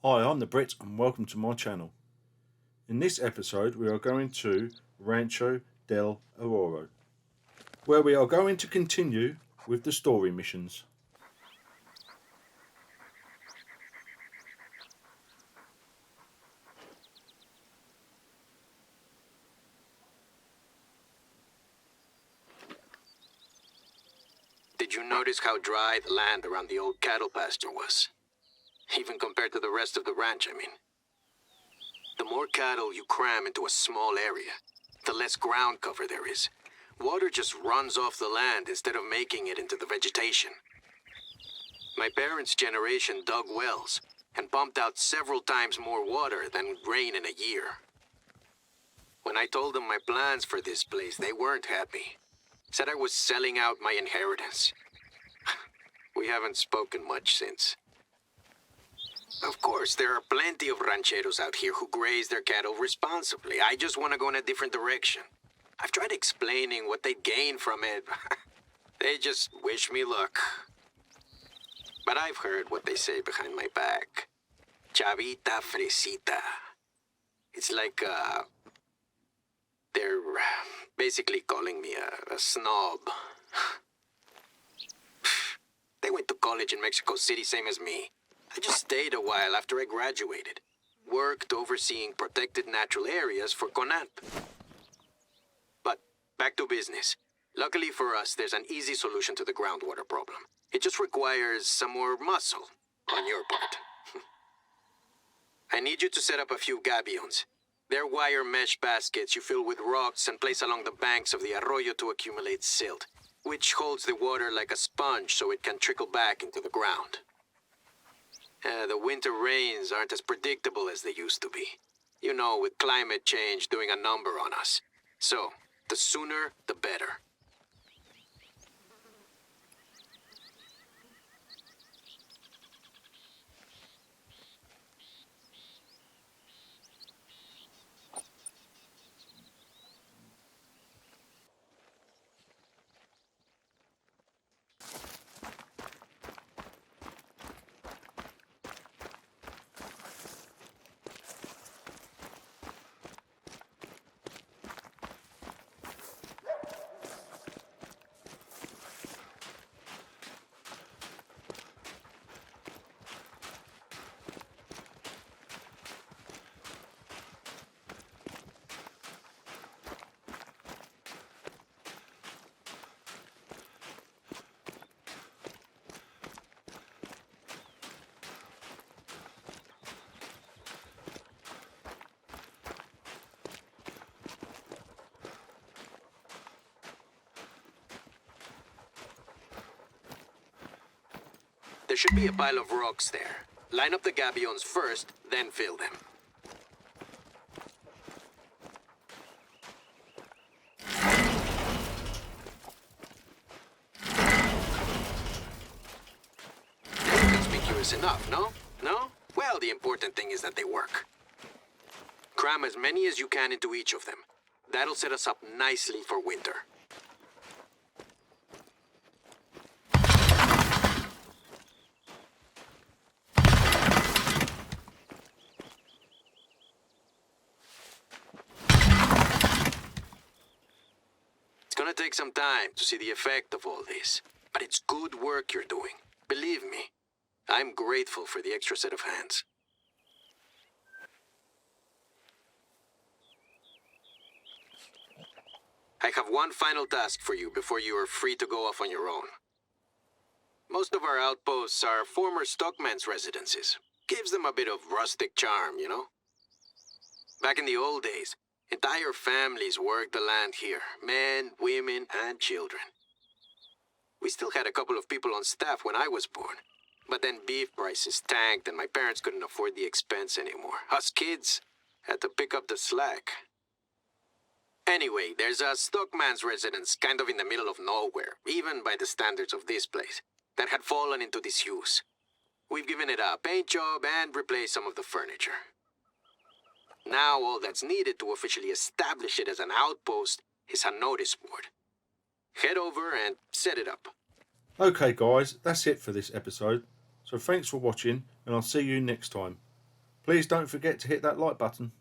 Hi, I'm the BRIT and welcome to my channel. In this episode we are going to Rancho del Arroyo, where we are going to continue with the story missions. Did you notice how dry the land around the old cattle pasture was? Even compared to the rest of the ranch, I mean. The more cattle you cram into a small area, the less ground cover there is. Water just runs off the land instead of making it into the vegetation. My parents' generation dug wells and pumped out several times more water than would rain in a year. When I told them my plans for this place, they weren't happy. Said I was selling out my inheritance. We haven't spoken much since. Of course, there are plenty of rancheros out here who graze their cattle responsibly. I just want to go in a different direction. I've tried explaining what they'd gain from it. They just wish me luck. But I've heard what they say behind my back. Chavita fresita. It's like, they're basically calling me a snob. They went to college in Mexico City, same as me. I just stayed a while after I graduated. Worked overseeing protected natural areas for CONAP. But back to business. Luckily for us, there's an easy solution to the groundwater problem. It just requires some more muscle on your part. I need you to set up a few gabions. They're wire mesh baskets you fill with rocks and place along the banks of the arroyo to accumulate silt, which holds the water like a sponge so it can trickle back into the ground. The winter rains aren't as predictable as they used to be. You know, with climate change doing a number on us. So, the sooner, the better. There should be a pile of rocks there. Line up the gabions first, then fill them. They're conspicuous enough, no? No? Well, the important thing is that they work. Cram as many as you can into each of them. That'll set us up nicely for winter. It's gonna take some time to see the effect of all this, but it's good work you're doing. Believe me, I'm grateful for the extra set of hands. I have one final task for you before you are free to go off on your own. Most of our outposts are former stockmen's residences. Gives them a bit of rustic charm, you know? Back in the old days, entire families worked the land here. Men, women, and children. We still had a couple of people on staff when I was born. But then beef prices tanked and my parents couldn't afford the expense anymore. Us kids had to pick up the slack. Anyway, there's a stockman's residence kind of in the middle of nowhere, even by the standards of this place, that had fallen into disuse. We've given it a paint job and replaced some of the furniture. Now all that's needed to officially establish it as an outpost is a notice board. Head over and set it up. Okay guys, that's it for this episode. So thanks for watching and I'll see you next time. Please don't forget to hit that like button.